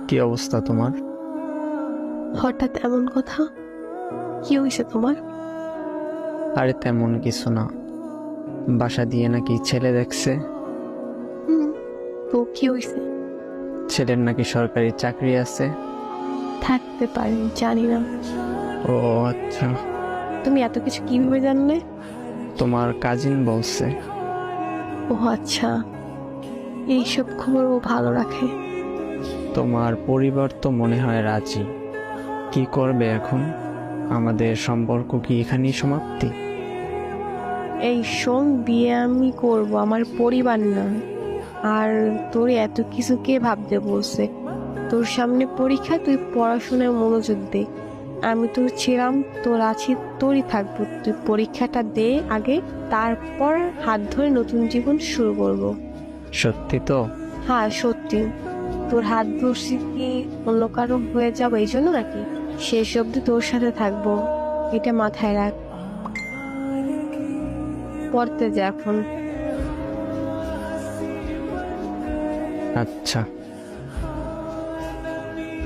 কি অবস্থা তোমার? হঠাৎ এমন কথা? কি হয়েছে তোমার? আরে তেমন কিছু না, বাসা দিয়ে নাকি ছেলে দেখছে। হুম, তো কি হয়েছে? ছেলের নাকি সরকারি চাকরি আছে। থাকতে পারে, জানি না। ও আচ্ছা। তুমি এত কিছু কিভাবে জানলে? তোমার কাজিন বলছে। ও আচ্ছা, এইসব খবর ও ভালো রাখে। তোমার পরিবার তো মনে হয় রাজি। কি করবে এখন? আমাদের সম্পর্ক কি এখানেই সমাপ্তি? এই শোন, বিয়ে আমি করব, আমার পরিবার না। আর তোর এত কিছু কে ভাবতে বলছে? তোর সামনে পরীক্ষা, তুই পড়াশোনায় মনোযোগ দে। আমি তোর ছিলাম, তোর আছি, তোরই থাকবো। তুই পরীক্ষাটা দে আগে, তারপর হাত ধরে নতুন জীবন শুরু করব। সত্যি তো? হ্যাঁ সত্যি। তোর হাত ধরছি কি অন্য কারো হয়ে যাবো এই জন্য নাকি? শেষ অব্দি তোর সাথে থাকবো, এটা মাথায় রাখ। পড়তে যা এখন। আচ্ছা।